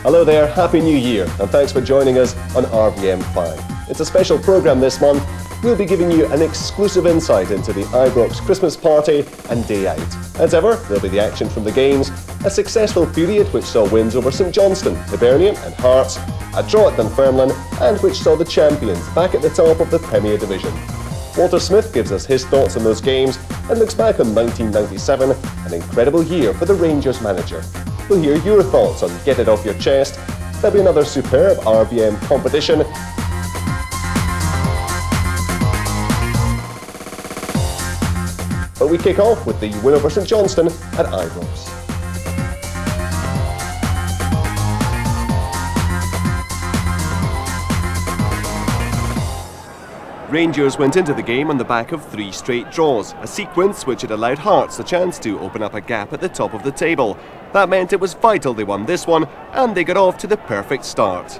Hello there, Happy New Year, and thanks for joining us on RVM 5. It's a special programme this month. We'll be giving you an exclusive insight into the Ibrox Christmas party and day out. As ever, there'll be the action from the games, a successful period which saw wins over St Johnstone, Hibernian and Hearts, a draw at Dunfermline, and which saw the champions back at the top of the Premier Division. Walter Smith gives us his thoughts on those games and looks back on 1997, an incredible year for the Rangers manager. We'll hear your thoughts on Get It Off Your Chest. There'll be another superb RVM competition. But we kick off with the win over St Johnstone at Ibrox. Rangers went into the game on the back of 3 straight draws, a sequence which had allowed Hearts the chance to open up a gap at the top of the table. That meant it was vital they won this one, and they got off to the perfect start.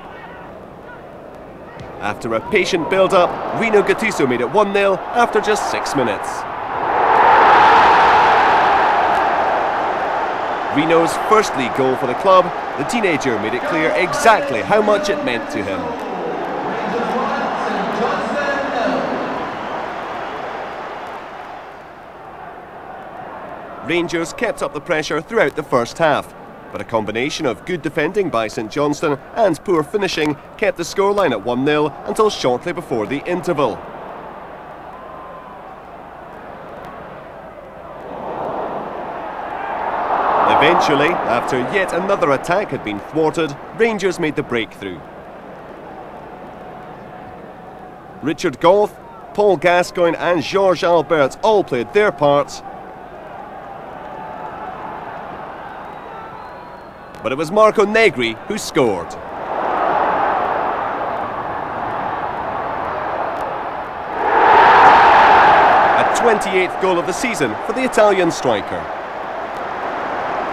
After a patient build-up, Rino Gattuso made it 1-0 after just 6 minutes. Rino's first league goal for the club, the teenager made it clear exactly how much it meant to him. Rangers kept up the pressure throughout the first half, but a combination of good defending by St Johnstone and poor finishing kept the scoreline at 1-0 until shortly before the interval. Eventually, after yet another attack had been thwarted, Rangers made the breakthrough. Richard Goff, Paul Gascoigne and Georges Albert all played their parts. But it was Marco Negri who scored. A 28th goal of the season for the Italian striker.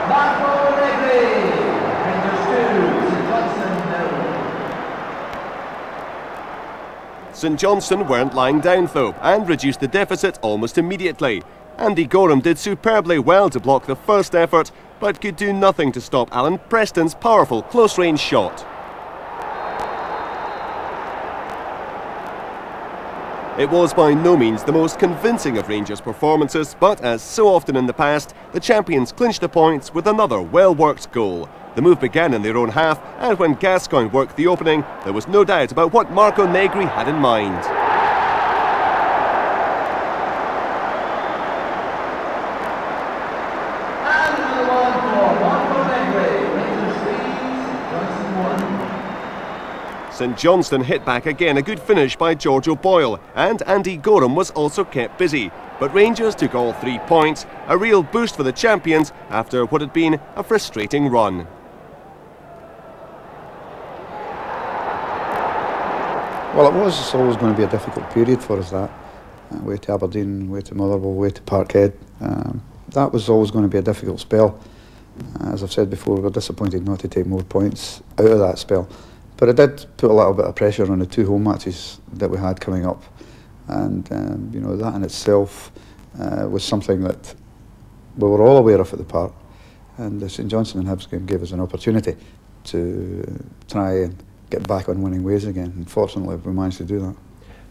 Marco Negri, Rangers 2, St Johnstone 0. St Johnstone weren't lying down though, and reduced the deficit almost immediately. Andy Gorham did superbly well to block the first effort, but could do nothing to stop Alan Preston's powerful close-range shot. It was by no means the most convincing of Rangers' performances, but as so often in the past, the champions clinched the points with another well-worked goal. The move began in their own half, and when Gascoigne worked the opening, there was no doubt about what Marco Negri had in mind. St Johnstone hit back again, a good finish by George O'Boyle, and Andy Gorham was also kept busy. But Rangers took all 3 points, a real boost for the champions after what had been a frustrating run. Well, it was always going to be a difficult period for us, that. Way to Aberdeen, way to Motherwell, way to Parkhead. That was always going to be a difficult spell. As I've said before, we were disappointed not to take more points out of that spell. But it did put a little bit of pressure on the 2 home matches that we had coming up, and you know, that in itself was something that we were all aware of at the park, and the St Johnstone and Hibs game gave us an opportunity to try and get back on winning ways again, and fortunately we managed to do that.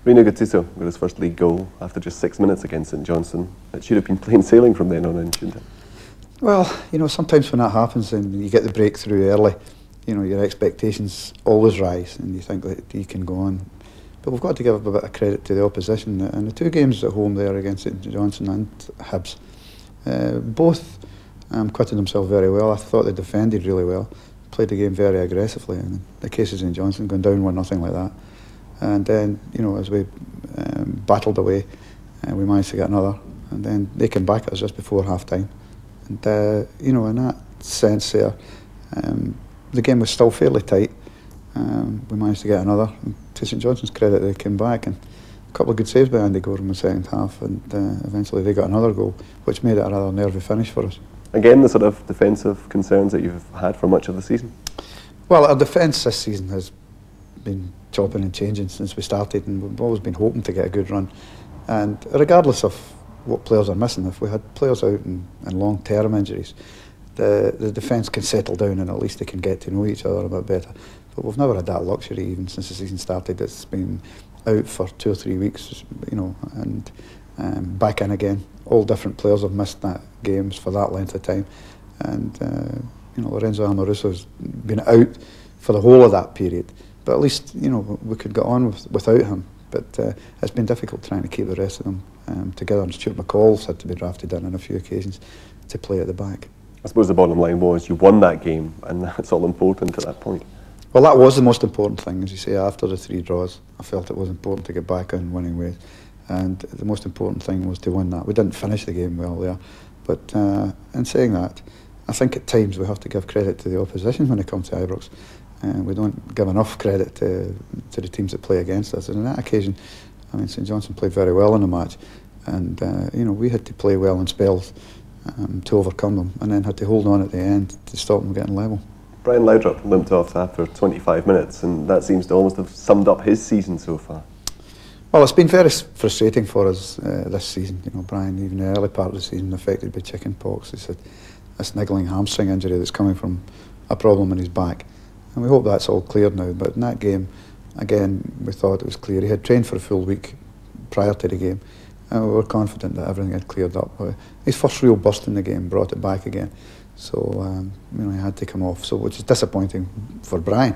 Rino Gattuso with his first league goal after just 6 minutes against St Johnstone. It should have been plain sailing from then on in, shouldn't it? Well, you know, sometimes when that happens and you get the breakthrough early, you know, your expectations always rise and you think that you can go on. But we've got to give a bit of credit to the opposition. And the 2 games at home there against St Johnstone and Hibs, both acquitted themselves very well. I thought they defended really well, played the game very aggressively. And in the case of St Johnstone, going down 1-0 like that. And then, you know, as we battled away, we managed to get another. And then they came back at us just before half-time. And, you know, in that sense there, the game was still fairly tight. We managed to get another. And to St Johnstone's credit, they came back, and a couple of good saves by Andy Gorham in the second half, and eventually they got another goal, which made it a rather nervy finish for us. Again, the sort of defensive concerns that you've had for much of the season? Well, our defence this season has been chopping and changing since we started, and we've always been hoping to get a good run. And regardless of what players are missing, if we had players out in long-term injuries, the defence can settle down and at least they can get to know each other a bit better. But we've never had that luxury even since the season started. It's been out for 2 or 3 weeks, you know, and back in again. All different players have missed that games for that length of time, and you know, Lorenzo Amoruso's been out for the whole of that period. But at least, you know, we could get on without him. But it's been difficult trying to keep the rest of them together. And Stuart McCall's had to be drafted in on a few occasions to play at the back. I suppose the bottom line was you won that game, and that's all important at that point. Well, that was the most important thing, as you say. After the 3 draws, I felt it was important to get back on winning ways, and the most important thing was to win that. We didn't finish the game well there, but in saying that, I think at times we have to give credit to the opposition when it comes to Ibrox. We don't give enough credit to the teams that play against us. And on that occasion, I mean, St Johnstone played very well in the match, and you know, we had to play well in spells to overcome them, and then had to hold on at the end to stop them getting level. Brian Laudrup limped off after 25 minutes, and that seems to almost have summed up his season so far. Well, it's been very frustrating for us this season. You know, Brian, even the early part of the season, affected by chicken pox. He's had a niggling hamstring injury that's coming from a problem in his back. And we hope that's all cleared now. But in that game, again, we thought it was clear. He had trained for a full week prior to the game, and we were confident that everything had cleared up. His first real burst in the game brought it back again. So, you know, he had to come off, so which is disappointing for Brian,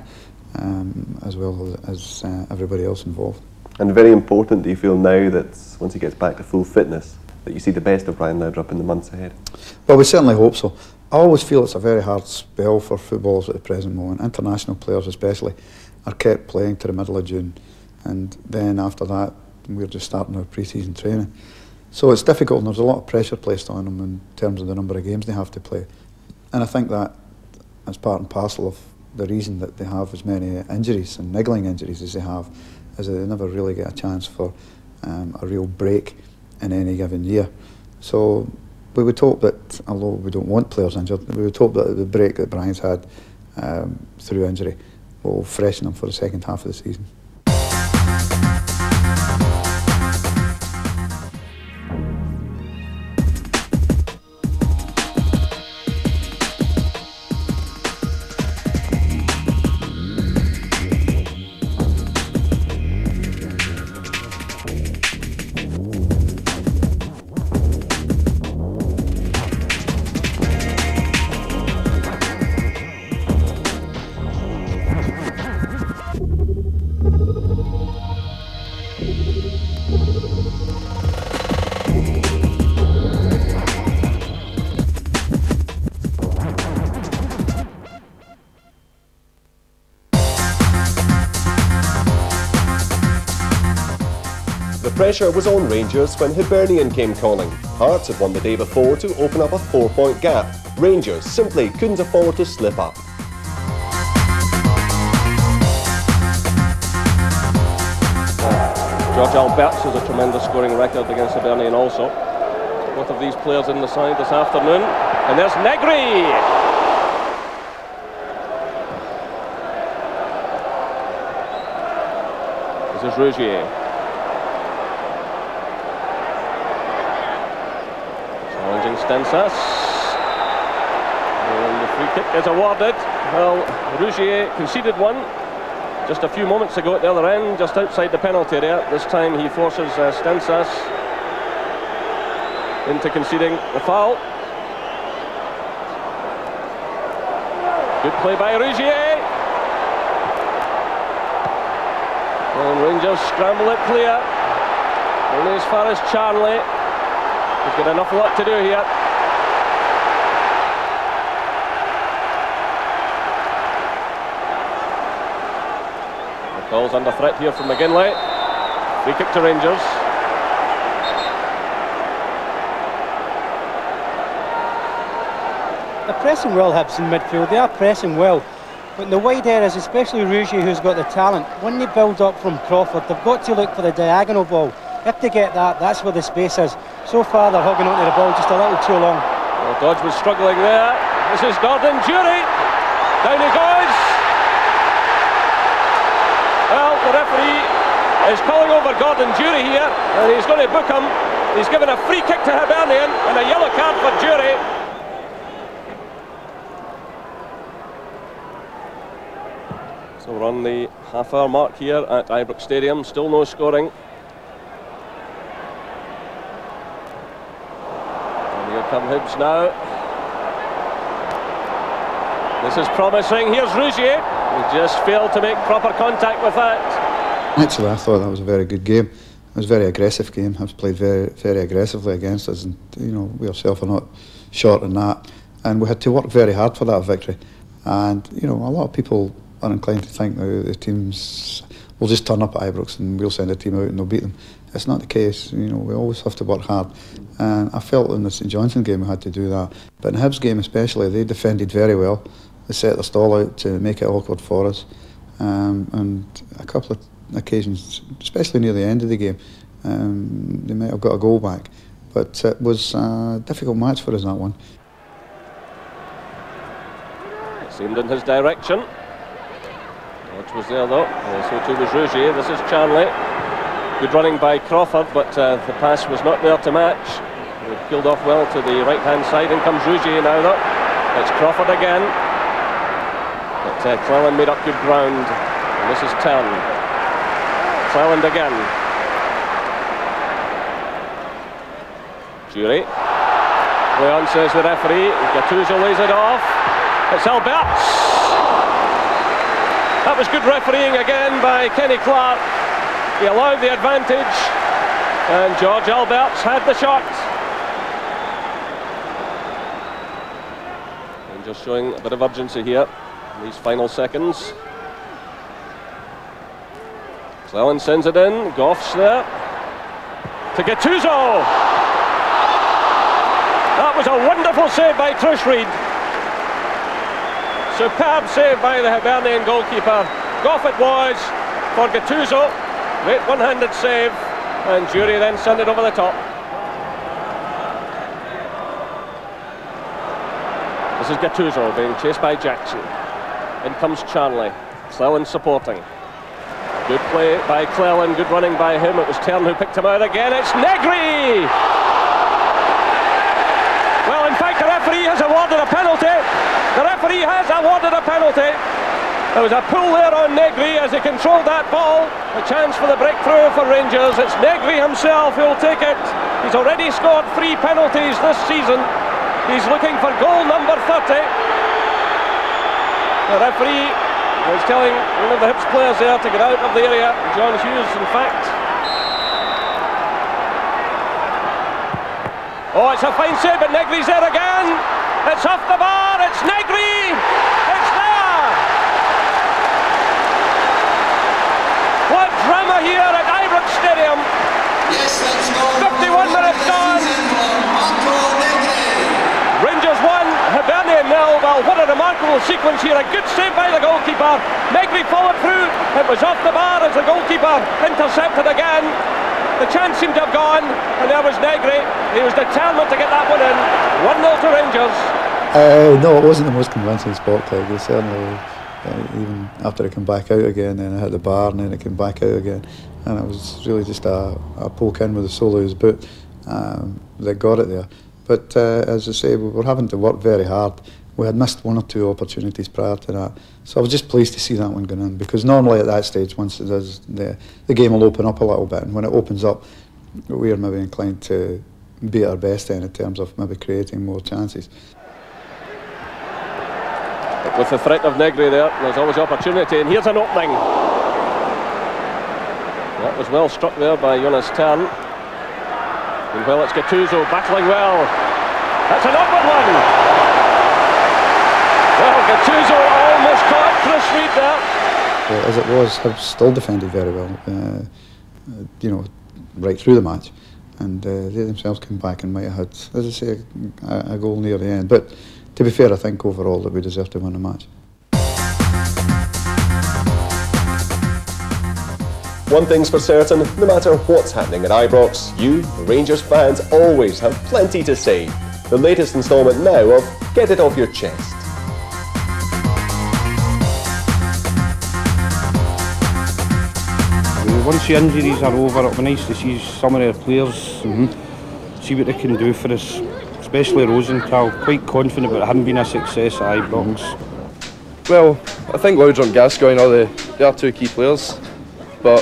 as well as everybody else involved. And very important, do you feel now that once he gets back to full fitness, that you see the best of Brian Laudrup in the months ahead? Well, we certainly hope so. I always feel it's a very hard spell for footballers at the present moment. International players especially are kept playing to the middle of June, and then after that we're just starting our pre-season training. So it's difficult, and there's a lot of pressure placed on them in terms of the number of games they have to play. And I think that is part and parcel of the reason that they have as many injuries and niggling injuries as they have, is that they never really get a chance for a real break in any given year. So we would hope that, although we don't want players injured, we would hope that the break that Brian's had through injury will freshen him for the second half of the season. The pressure was on Rangers when Hibernian came calling. Hearts had won the day before to open up a 4-point gap. Rangers simply couldn't afford to slip up. George Alberts has a tremendous scoring record against Hibernian also. Both of these players in the side this afternoon. And there's Negri! This is Rougier. Challenging Stensas. And the free kick is awarded. Well, Rougier conceded one just a few moments ago at the other end, just outside the penalty area. This time he forces Stensas into conceding the foul. Good play by Rougier. And Rangers scramble it clear. Only as far as Charnley. He's got enough work to do here. The ball's under threat here from McGinley. Free kick to Rangers. They're pressing well, Hibs, in midfield. They are pressing well. But in the wide areas, especially Rougier, who's got the talent, when they build up from Crawford, they've got to look for the diagonal ball. If they get that, that's where the space is. So far, they're hogging onto the ball just a little too long. Well, Dodge was struggling there. This is Gordon Durie. Down he goes. Well, the referee is calling over Gordon Durie here, and he's going to book him. He's given a free kick to Hibernian and a yellow card for Durie. We're on the half-hour mark here at Ibrox Stadium. Still no scoring. And here come Hibs now. This is promising. Here's Rougier. He just failed to make proper contact with that. Actually, I thought that was a very good game. It was a very aggressive game. Hibs played very, very aggressively against us, and you know, we ourselves are not short on that. And we had to work very hard for that victory. And you know, a lot of people are inclined to think that the teams will just turn up at Ibrox and we'll send a team out and they'll beat them. It's not the case. You know, we always have to work hard. And I felt in the St Johnstone game we had to do that. But in the Hibs game especially, they defended very well. They set their stall out to make it awkward for us. And a couple of occasions, especially near the end of the game, they might have got a goal back. But it was a difficult match for us, that one. It seemed in his direction. Dodge was there though, so too was Rougier. This is Charnley. Good running by Crawford, but the pass was not there to match. He peeled off well to the right-hand side. In comes Rougier now though. It's Crawford again. But Cleland made up good ground. And this is Tern. Cleland again. Durie. Leon says the referee. Gattuso lays it off. It's Alberts. That was good refereeing again by Kenny Clark. He allowed the advantage, and George Alberts had the shot. And just showing a bit of urgency here in these final seconds. Cleland sends it in. Goff's there to Gattuso. That was a wonderful save by Trish Reid. Superb save by the Hibernian goalkeeper. Goff it was for Gattuso. Great one-handed save, and Durie then sent it over the top. This is Gattuso being chased by Jackson. In comes Charnley. Cleland supporting. Good play by Cleland, good running by him. It was Tern who picked him out again. It's Negri! Well, in fact, the referee has awarded a penalty. The referee has awarded a penalty. There was a pull there on Negri as he controlled that ball. A chance for the breakthrough for Rangers. It's Negri himself who'll take it. He's already scored 3 penalties this season. He's looking for goal number 30. The referee was telling one of the Hibs players there to get out of the area. John Hughes, in fact. Oh, it's a fine save, but Negri's there again. It's off the bar, it's Negri! It's there! What drama here at Ibrox Stadium! 51 minutes gone! Rangers 1, Hibernian 0. Well, what a remarkable sequence here. A good save by the goalkeeper. Negri followed through. It was off the bar as the goalkeeper intercepted again. The chance seemed to have gone, and there was Negri. He was determined to get that one in. 1-0 to Rangers. No, it wasn't the most convincing spot, Craig. It certainly, even after it came back out again, then I hit the bar, and then it came back out again. And it was really just a poke in with the sole of his boot that got it there. But as I say, we were having to work very hard. We had missed 1 or 2 opportunities prior to that. So I was just pleased to see that one going in, because normally at that stage, once it does, the game will open up a little bit, and when it opens up, we are maybe inclined to be at our best then in terms of maybe creating more chances. But with the threat of Negri there, there's always opportunity, and here's an opening. That was well struck there by Jonas Tern. Meanwhile, it's Gattuso battling well. That's an awkward one. Well, Gattuso almost caught Chris Reid there. As it was, Hibs still defended very well, you know, right through the match. And they themselves came back and might have had, as I say, a goal near the end. But to be fair, I think overall that we deserve to win the match. One thing's for certain, no matter what's happening at Ibrox, you, Rangers fans, always have plenty to say. The latest instalment now of Get It Off Your Chest. Once the injuries are over, it'll be nice to see some of their players, see what they can do for us, especially Rosenthal. Quite confident about him being a success at Ibrox. Well, I think Loudrum, Gascoigne they are two key players, but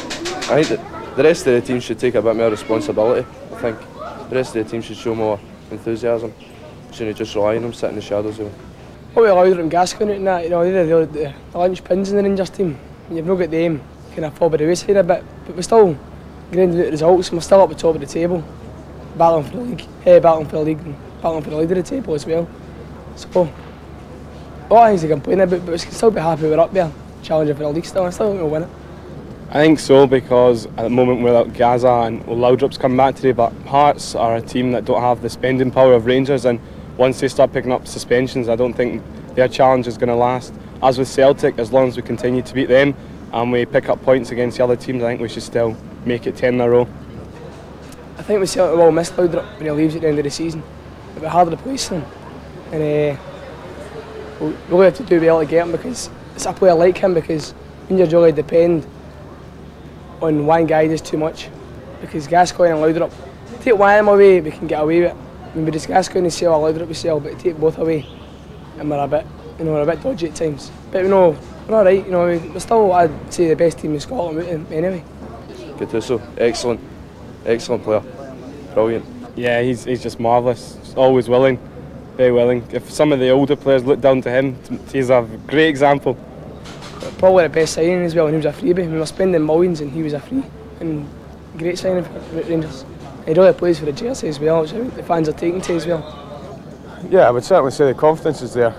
I think that the rest of the team should take a bit more responsibility. I think the rest of the team should show more enthusiasm. Shouldn't just rely on them, sit in the shadows. What with Loudrum, Gascoigne and that, you know, they're the linchpins in the Rangers team. You've not got the aim, kind of fall by the wayside a bit, but we're still grinding out the results and we're still up the top of the table, battling for the league, battling for the league and battling for the lead of the table as well. So, a lot of things to complain about, but we can still be happy we're up there, challenging for the league still, and I still think we'll win it. I think so, because at the moment without Gaza and Loudrup's come back today, but Hearts are a team that don't have the spending power of Rangers, and once they start picking up suspensions, I don't think their challenge is going to last. As with Celtic, as long as we continue to beat them and we pick up points against the other teams, I think we should still make it 10 in a row. I think we Celtic will miss Loudrup when he leaves at the end of the season. It'll be harder to place him, and we'll really have to do well to get him, because it's a player like him, because Rangers really depend on one guy just too much, because Gascoigne and Loudrup, take one of them away we can get away with it. Maybe just Gascoigne sell or Loudrup we sell, but take both away and we're a bit, you know, we're a bit dodgy at times. But you know, we're alright, you know, we're still, I'd say, the best team in Scotland with him anyway. Gattuso, excellent player, brilliant. Yeah, he's just marvellous, always willing, very willing. If some of the older players look down to him, he's a great example. Probably the best signing as well, and he was a freebie. We were spending millions and he was a free, and great signing for Rangers. He really plays for the jersey as well, which I think the fans are taking to as well. Yeah, I would certainly say the confidence is there.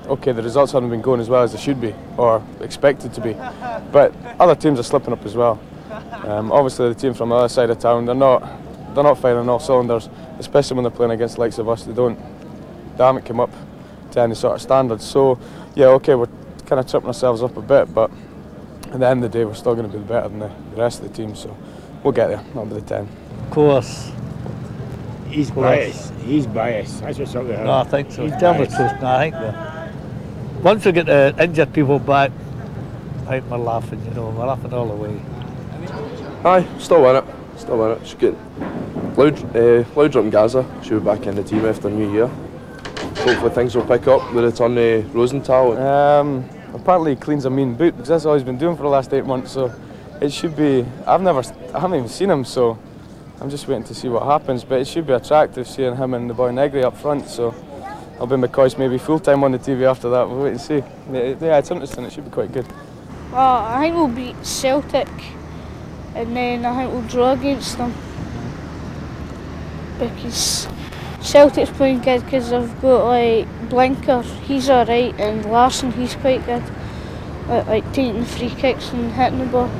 Okay, the results haven't been going as well as they should be, or expected to be, but other teams are slipping up as well. Obviously the team from the other side of town, they're not firing on all cylinders, especially when they're playing against the likes of us. They haven't come up to any sort of standards. So yeah, okay, we're kind of tripping ourselves up a bit, but at the end of the day we're still going to be better than the rest of the team, so we'll get there. That'll be the 10. Of course. He's biased. He's biased. That's what's up there. No, I think so. He's definitely truth. No, I think once we get the injured people back, I think we're laughing, you know, we're laughing all the way. Aye, still win it. Should get Loudrup and Gaza should be back in the team after New Year. Hopefully things will pick up with return to Rosenthal. Apparently he cleans a mean boot, because that's all he's been doing for the last 8 months, so it should be, I haven't even seen him, so I'm just waiting to see what happens, but it should be attractive seeing him and the boy Negri up front, so I'll be McCoy's maybe full-time on the TV after that. We'll wait and see. Yeah, it's interesting, it should be quite good. Well, I think we'll beat Celtic, and then I think we'll draw against them, because Celtic's playing good because they've got like Blinker, he's alright, and Larson, he's quite good at like taking the free kicks and hitting the ball.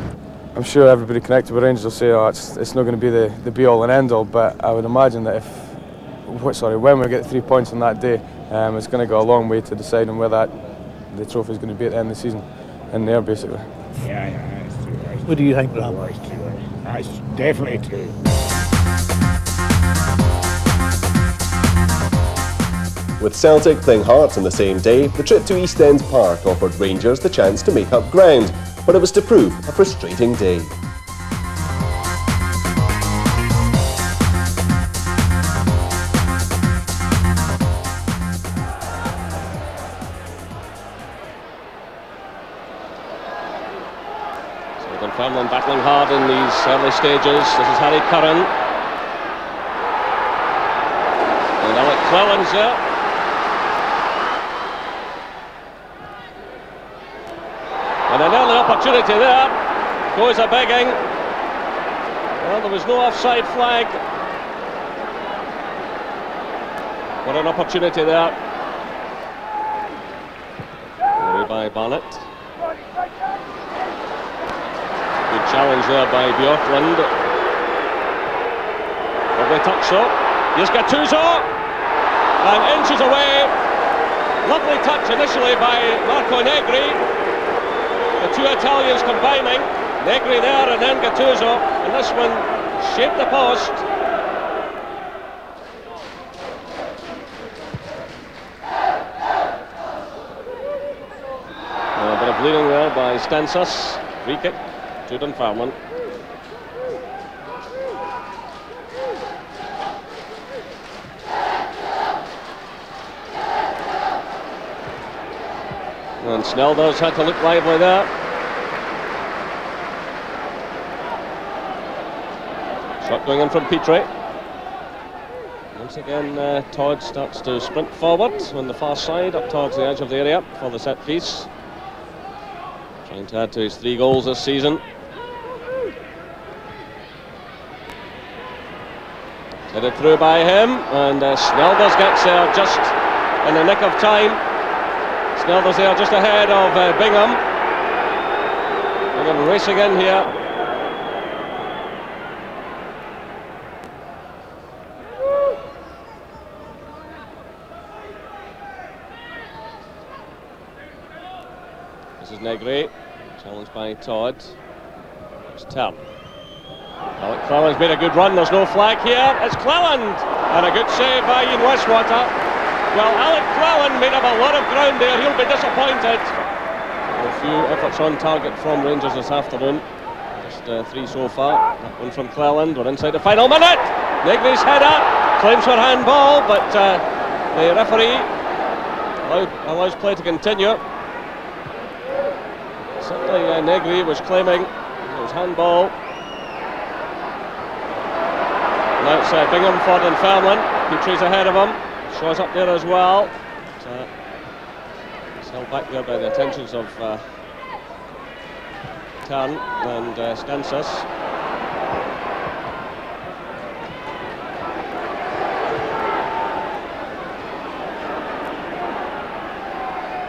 I'm sure everybody connected with Rangers will say, oh, it's not going to be the be-all and end-all, but I would imagine that when we get 3 points on that day, it's going to go a long way to deciding where the trophy is going to be at the end of the season, in there basically. Yeah, that's true. What do you think, Ram? That's definitely true. With Celtic playing Hearts on the same day, the trip to East End Park offered Rangers the chance to make up ground, but it was to prove a frustrating day. So Dunfermline battling hard in these early stages. This is Harry Curran. And Alec Clellan's there. And an early opportunity there, goes a begging. Well, there was no offside flag. What an opportunity there. Away by Barnett. Good challenge there by Bjorklund. Lovely touch though. Here's Gattuso. And inches away. Lovely touch initially by Marco Negri. The two Italians combining, Negri there and then Gattuso, and this one shaped the post. A bit of bleeding there by Stensas, free kick to Dunfermline. And Snelder's had to look lively there. Shot going in from Petrie. Once again, Todd starts to sprint forward on the far side, up towards the edge of the area for the set piece. Trying to add to his 3 goals this season. Headed through by him, and Snelders gets there just in the nick of time. Snelders there just ahead of Bingham. Bingham racing in here. This is Negri, challenged by Todd. It's Tern. Alec Cleland's made a good run, there's no flag here. It's Cleland, and a good save by Ian Westwater. Well, Alec Cleland made up a lot of ground there, he'll be disappointed. A few efforts on target from Rangers this afternoon. Just 3 so far. That one from Cleland, we're inside the final minute. Negri's header, claims for handball, but the referee allows play to continue. Certainly Negri was claiming it was handball. Now it's Bingham, Ford and Fairman. Petrie's ahead of him. Shaw's up there as well. It's held back there by the attentions of Tern and Stensis.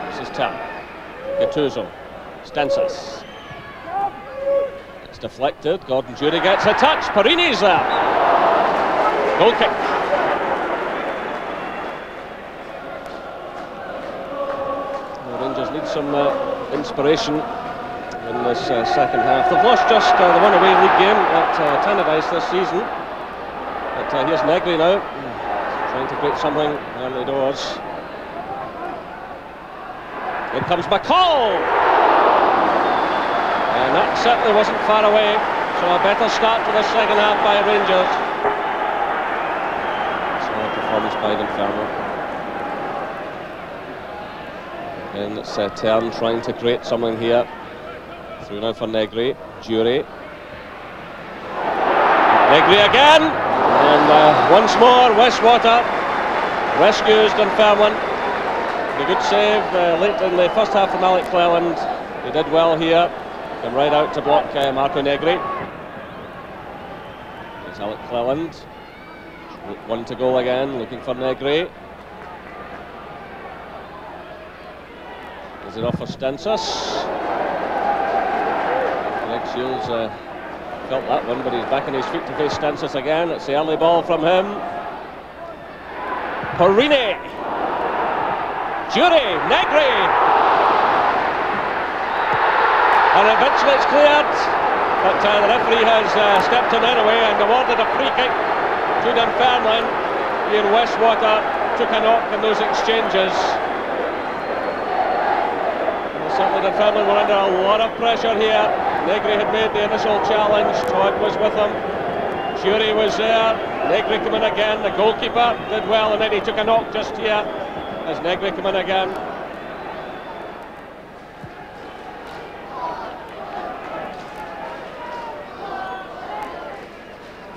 This is Tern. Gattuso. Stensis. It's deflected. Gordon Durie gets a touch. Perini's there. Goal kick. The Rangers need some inspiration in this second half. They've lost just the one-away league game at Tynecastle this season. But here's Negri now, trying to create something early doors. Here comes McCall! And that certainly wasn't far away, so a better start to the second half by Rangers. Performance by Dunfermline. And it's Tern trying to create something here. Through now for Negri. Durie. Negri again! And once more, Westwater rescues Dunfermline. A good save late in the first half from Alec Cleland. He did well here. Came right out to block Marco Negri. There's Alec Cleland. 1 to go again, looking for Negri. Is it off for Stensis? Greg Shields felt that one, but he's back on his feet to face Stensis again. It's the early ball from him. Perini! Durie! Negri! And eventually it's cleared, but the referee has stepped in anyway and awarded a free kick to Dunfermline. Ian Westwater took a knock in those exchanges. And certainly Dunfermline were under a lot of pressure here. Negri had made the initial challenge, Todd was with him. Durie was there, Negri came in again, the goalkeeper did well, and then he took a knock just here as Negri came in again.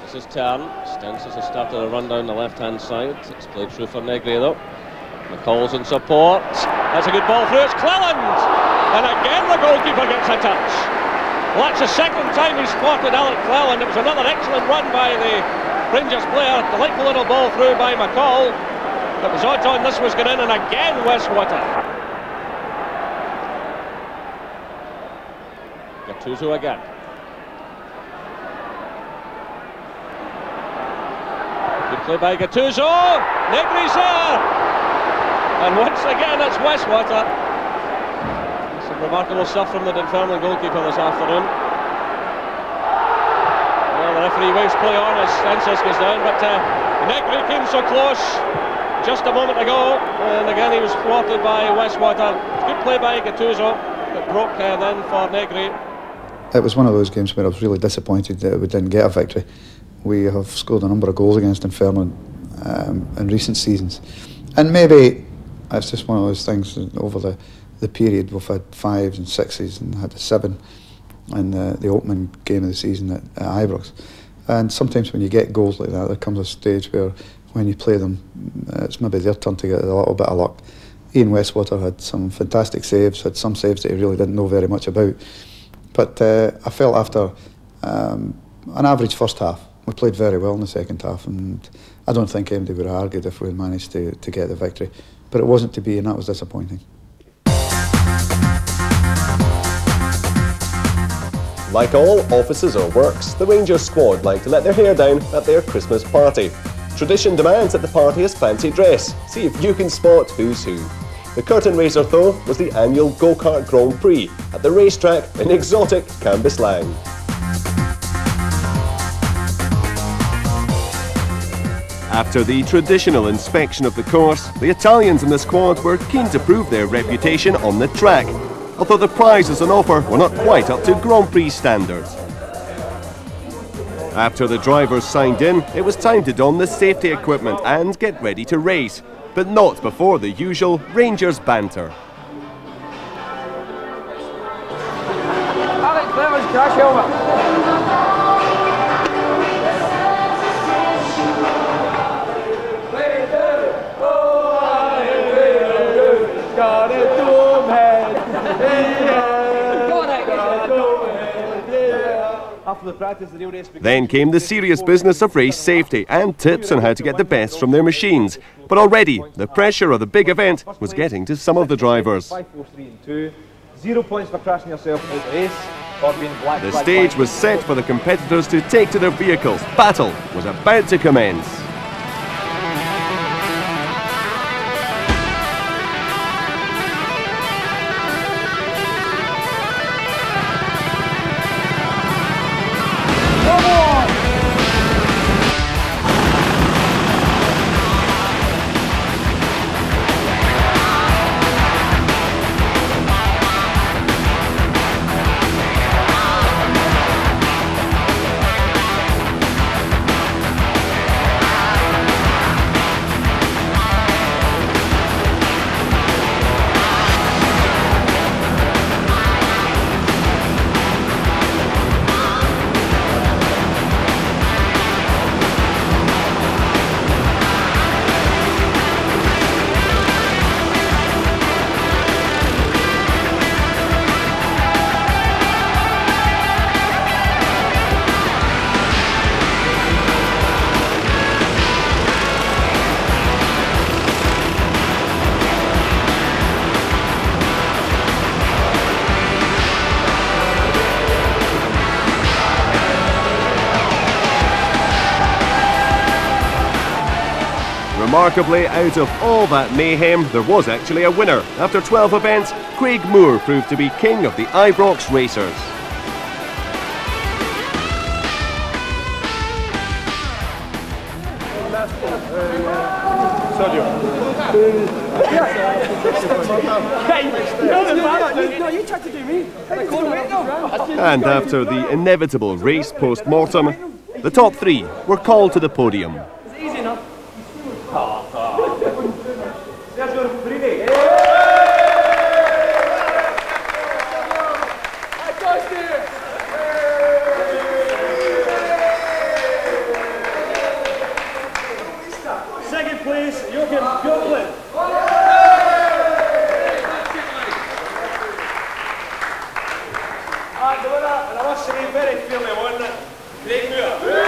This is Tern. Stensis has started a run down the left-hand side. It's played through for Negri though. McCall's in support. That's a good ball through. It's Cleland! And again the goalkeeper gets a touch. Well, that's the second time he's spotted Alec Cleland. It was another excellent run by the Rangers player. Delightful little ball through by McCall. It was odds on this was going in, and again Westwater. Gattuso again. Good play by Gattuso. Negri's there. And once again it's Westwater. Some remarkable stuff from the Dunfermline goalkeeper this afternoon. Well, the referee waves play on as Stensis goes down, but Negri came so close just a moment ago, and again he was thwarted by Westwater. Good play by Gattuso, that broke then for Negri. It was one of those games where I was really disappointed that we didn't get a victory. We have scored a number of goals against Dunfermline in recent seasons, and maybe it's just one of those things over the period we've had 5s and 6s and had a 7 in the opening game of the season at Ibrox. And sometimes when you get goals like that, there comes a stage where when you play them, it's maybe their turn to get a little bit of luck. Ian Westwater had some fantastic saves, had some saves that he really didn't know very much about. But I felt after an average first half, we played very well in the second half, and I don't think anybody would have argued if we had managed to get the victory. But it wasn't to be, and that was disappointing. Like all offices or works, the Rangers squad like to let their hair down at their Christmas party. Tradition demands that the party has fancy dress. See if you can spot who's who. The curtain raiser, though, was the annual go-kart Grand Prix at the racetrack in exotic Cambuslang. After the traditional inspection of the course, the Italians in the squad were keen to prove their reputation on the track, although the prizes on offer were not quite up to Grand Prix standards. After the drivers signed in, it was time to don the safety equipment and get ready to race, but not before the usual Rangers banter. Alex Clemens, crash helmet. Then came the serious business of race safety and tips on how to get the best from their machines. But already, the pressure of the big event was getting to some of the drivers. 5, 4, 3 and 2. 0 points for crashing yourself out the race or being black. The stage was set for the competitors to take to their vehicles. Battle was about to commence. Remarkably, out of all that mayhem, there was actually a winner. After 12 events, Craig Moore proved to be king of the Ibrox racers. And after the inevitable race post-mortem, the top 3 were called to the podium. Second place, Joachim Gotland. And the winner, and I must say, very clearly won it, Craig Moore.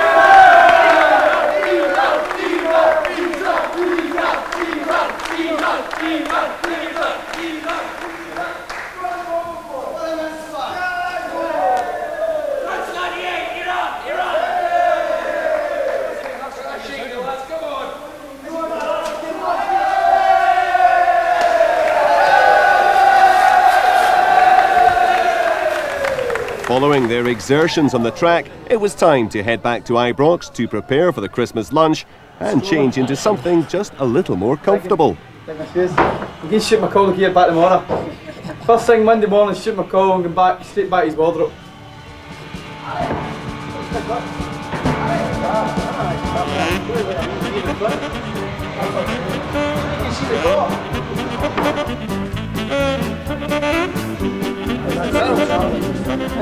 Following their exertions on the track, it was time to head back to Ibrox to prepare for the Christmas lunch and change into something just a little more comfortable. I'm going to shoot my call here back tomorrow. First thing Monday morning, shoot my call and go straight back to his wardrobe.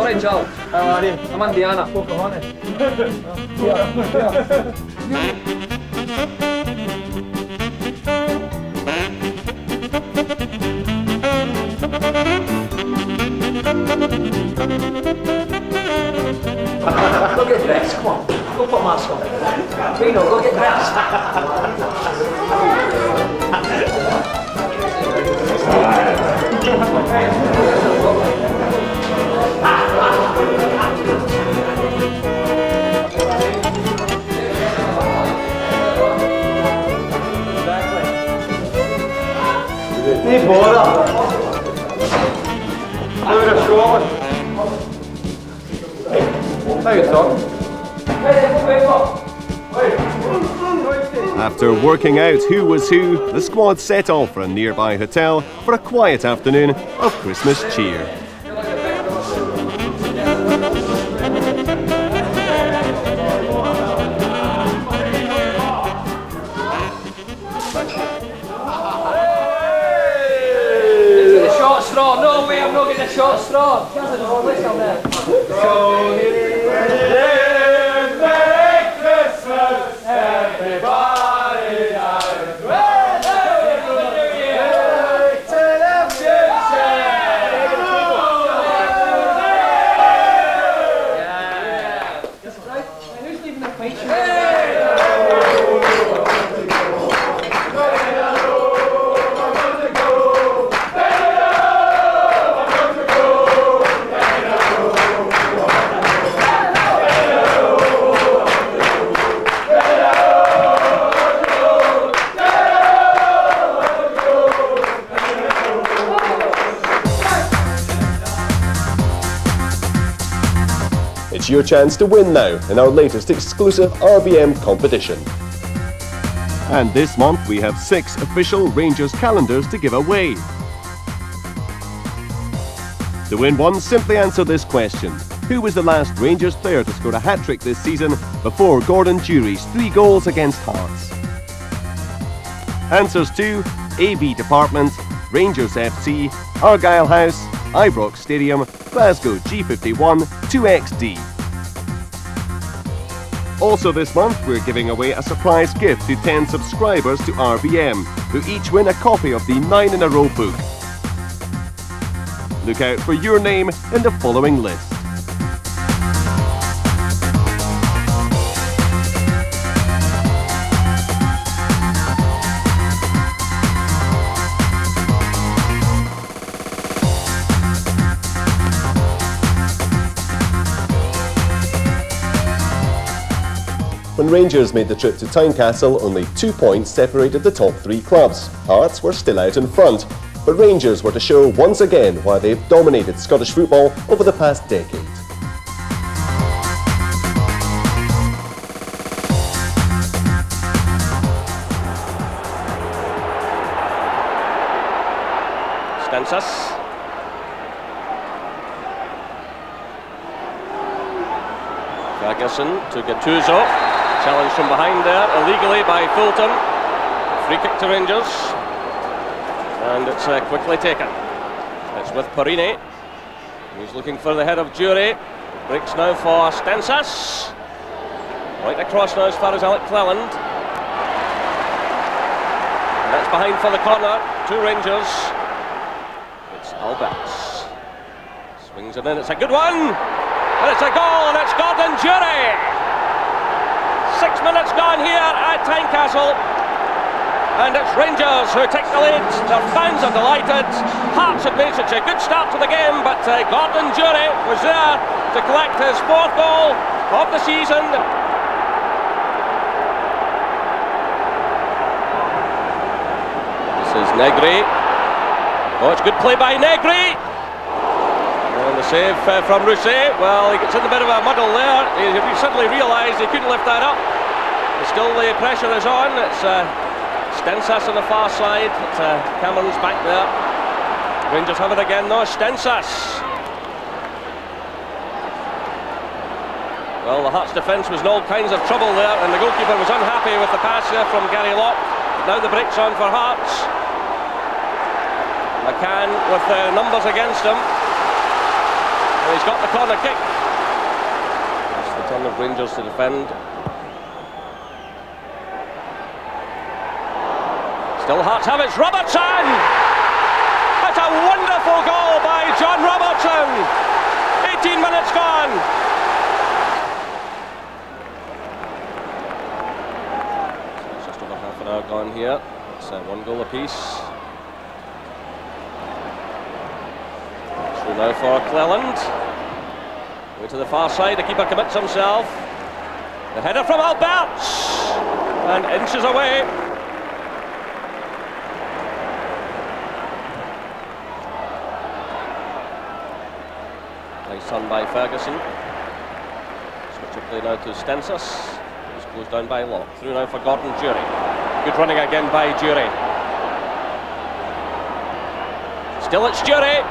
Alright, Joe. How are you? I'm Indiana. Pocahontas. Go get dressed, come on. Go put a mask on. Reno, go get dressed. Hey, bother. Load of Scotland. How you talking? After working out who was who, the squad set off for a nearby hotel for a quiet afternoon of Christmas cheer. The short straw. No way, I'm not getting a short straw. Merry Christmas, everybody. Who's leaving the picture? It's your chance to win now in our latest exclusive RVM competition. And this month we have 6 official Rangers calendars to give away. To win one, simply answer this question. Who was the last Rangers player to score a hat-trick this season before Gordon Durie's 3 goals against Hearts? Answers to AV Department, Rangers FC, Argyle House, Ibrox Stadium, Glasgow G51 2XD. Also this month we're giving away a surprise gift to 10 subscribers to RVM, who each win a copy of the 9 in a Row book. Look out for your name in the following list. When Rangers made the trip to Tynecastle, only 2 points separated the top 3 clubs. Hearts were still out in front, but Rangers were to show once again why they've dominated Scottish football over the past decade. Stensas. Ferguson to Gattuso. Challenge from behind there, illegally by Fulton. Free kick to Rangers. And it's quickly taken. It's with Perini. He's looking for the head of Durie. Breaks now for Stensas. Right across now as far as Alec Cleland. And that's behind for the corner. 2 Rangers. It's Alberts. Swings it in, it's a good one! And it's a goal, and it's Gordon Durie! 6 minutes gone here at Tynecastle. And it's Rangers who take the lead. Their fans are delighted. Hearts had made such a good start to the game, but Gordon Durie was there to collect his 4th goal of the season. This is Negri. Oh, it's good play by Negri. And the save from Rousset. Well, he gets in a bit of a muddle there. He suddenly realised he couldn't lift that up. Still the pressure is on. It's Stensas on the far side. Cameron's back there. Rangers have it again though. Stensas. Well, the Hearts defence was in all kinds of trouble there, and the goalkeeper was unhappy with the pass there from Gary Locke. Now the break's on for Hearts. McCann with the numbers against him. Well, he's got the corner kick. It's the turn of Rangers to defend. Still Hearts have it. Robertson! That's a wonderful goal by John Robertson. 18 minutes gone. So just over half an hour gone here. It's 1 goal apiece. Through now for Cleland. Way to the far side. The keeper commits himself. The header from Alberts. And inches away. Nice run by Ferguson. Switch of play now to Stensis. He's closed down by Locke. Through now for Gordon Durie. Good running again by Durie. Still it's Durie.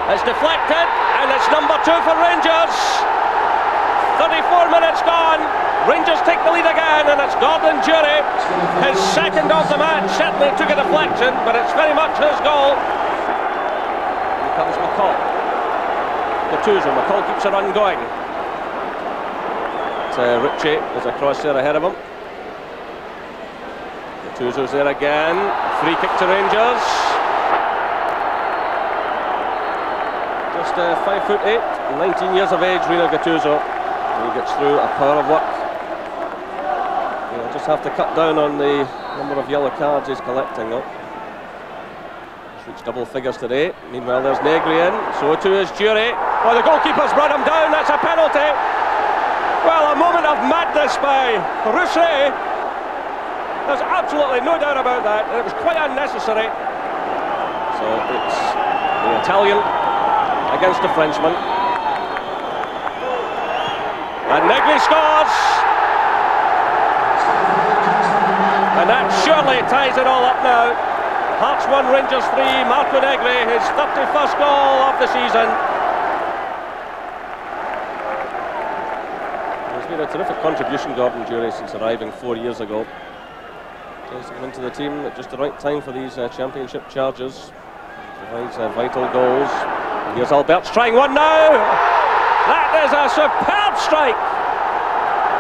It's deflected, and it's number 2 for Rangers. 34 minutes gone. Rangers take the lead again, and it's Gordon Durie. His second of the match. Certainly took a deflection, but it's very much his goal. Here comes McCall. Gattuso. McCall keeps a run going. Ritchie is across there ahead of him. Gattuso's there again. Free kick to Rangers. Just 5'8", 19 years of age, Rino Gattuso. He gets through a power of work. He'll just have to cut down on the number of yellow cards he's collecting though. He's reached double figures today. Meanwhile there's Negri in, so too is Durie. Oh, the goalkeeper's brought him down, that's a penalty. Well, a moment of madness by Rousset. There's absolutely no doubt about that, and it was quite unnecessary. So it's the Italian against the Frenchman. And Negri scores! And that surely ties it all up now. Hearts 1, Rangers 3, Marco Negri, his 31st goal of the season. He's made a terrific contribution, Gordon Durie, since arriving 4 years ago. He's come into the team at just the right time for these championship charges. Provides vital goals. Here's Alberts trying one now. That is a superb strike.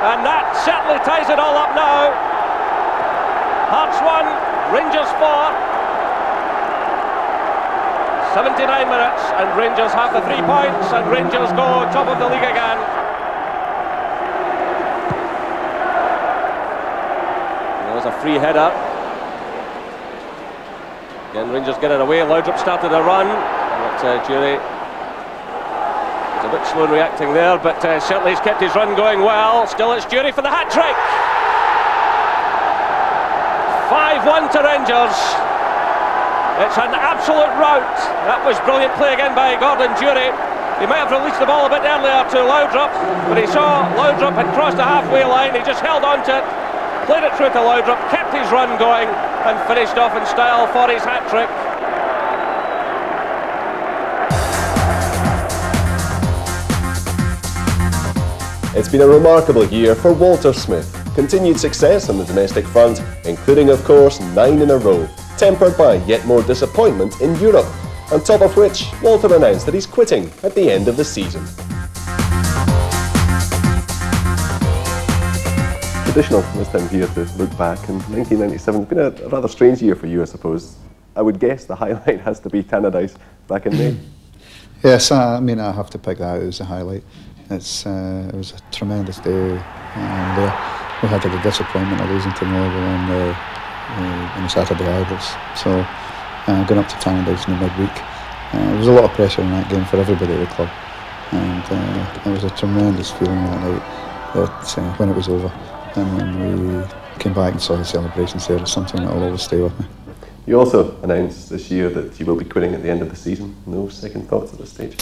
And that certainly ties it all up now. Hearts 1, Rangers 4. 79 minutes and Rangers have the 3 points and Rangers go top of the league again. There's a free header. Again, Rangers get it away. Laudrup started a run. But Durie is a bit slow in reacting there, but certainly he's kept his run going well. Still it's Durie for the hat-trick. 5-1 to Rangers. It's an absolute rout. That was brilliant play again by Gordon Durie. He might have released the ball a bit earlier to Laudrup, but he saw Laudrup had crossed the halfway line. He just held on to it, played it through to Laudrup, kept his run going and finished off in style for his hat-trick. It's been a remarkable year for Walter Smith. Continued success on the domestic front, including of course 9 in a row, tempered by yet more disappointment in Europe, on top of which Walter announced that he's quitting at the end of the season. Traditional this time of year to look back, and 1997 has been a rather strange year for you, I suppose. I would guess the highlight has to be Tannadice back in May. Yes, I mean I have to pick that out as a highlight. It was a tremendous day, and we had the disappointment of losing to Millwall on the Saturday Ibrox. So going up to Tannadice in the midweek, there was a lot of pressure in that game for everybody at the club, and it was a tremendous feeling that night that when it was over, and when we came back and saw the celebrations there, it's something that will always stay with me. You also announced this year that you will be quitting at the end of the season. No second thoughts at this stage?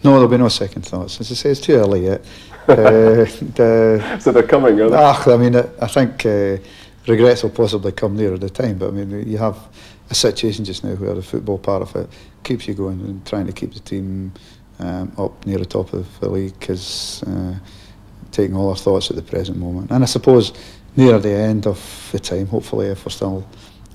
No, there'll be no second thoughts. As I say, it's too early yet. So they're coming, are they? I mean, I think regrets will possibly come nearer the time, but I mean, you have a situation just now where the football part of it keeps you going and trying to keep the team up near the top of the league is taking all our thoughts at the present moment. And I suppose near the end of the time, hopefully if we're still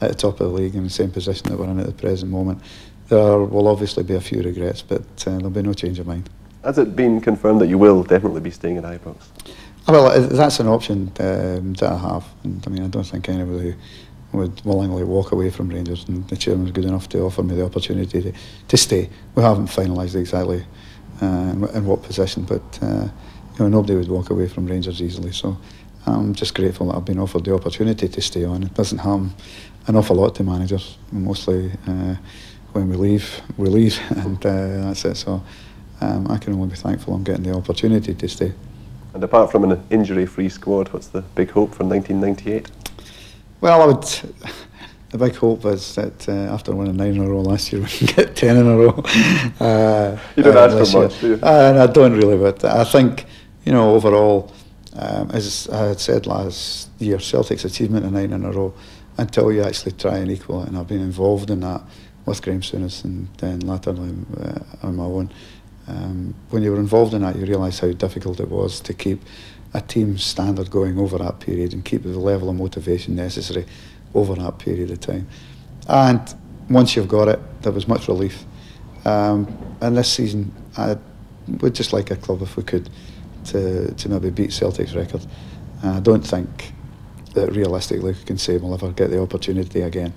at the top of the league in the same position that we're in at the present moment, there will obviously be a few regrets, but there'll be no change of mind. Has it been confirmed that you will definitely be staying at Ibrox? Well, that's an option that I have, and I mean, I don't think anybody would willingly walk away from Rangers, and the chairman was good enough to offer me the opportunity to stay. We haven't finalised exactly in what position, but you know, nobody would walk away from Rangers easily, so I'm just grateful that I've been offered the opportunity to stay on. It doesn't happen an awful lot to managers. Mostly when we leave, and that's it. So I can only be thankful I'm getting the opportunity to stay. And apart from an injury-free squad, what's the big hope for 1998? Well, the big hope is that after winning 9 in a row last year, we can get 10 in a row. You don't ask for much, do you? And I don't really, but I think, you know, overall, as I had said last year, Celtic's achievement of 9 in a row, until you actually try and equal it, and I've been involved in that with Graham Souness and then latterly on my own. When you were involved in that, you realise how difficult it was to keep a team's standard going over that period and keep the level of motivation necessary over that period of time. And once you've got it, there was much relief. And this season, I would just like a club, if we could, to maybe beat Celtic's record. I don't think that realistically we can say we'll ever get the opportunity again.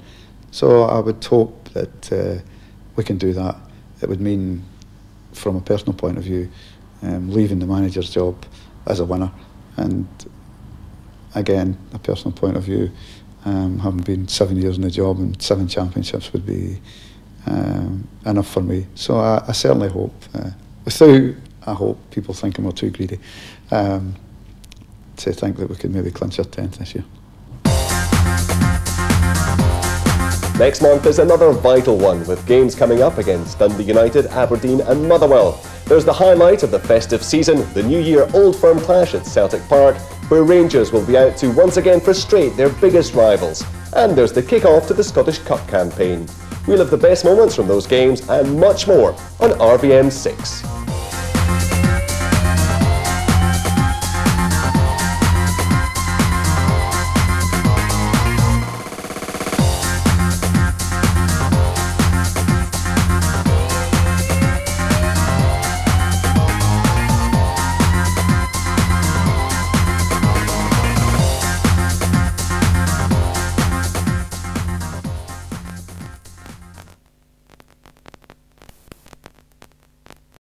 So I would hope that we can do that. It would mean, from a personal point of view, leaving the manager's job as a winner, and again, a personal point of view, having been 7 years in the job and 7 championships would be enough for me. So I certainly hope, without I hope people thinking we're too greedy, to think that we could maybe clinch our 10th this year. Next month is another vital one, with games coming up against Dundee United, Aberdeen and Motherwell. There's the highlight of the festive season, the New Year Old Firm clash at Celtic Park, where Rangers will be out to once again frustrate their biggest rivals. And there's the kick-off to the Scottish Cup campaign. We'll have the best moments from those games and much more on RVM 6.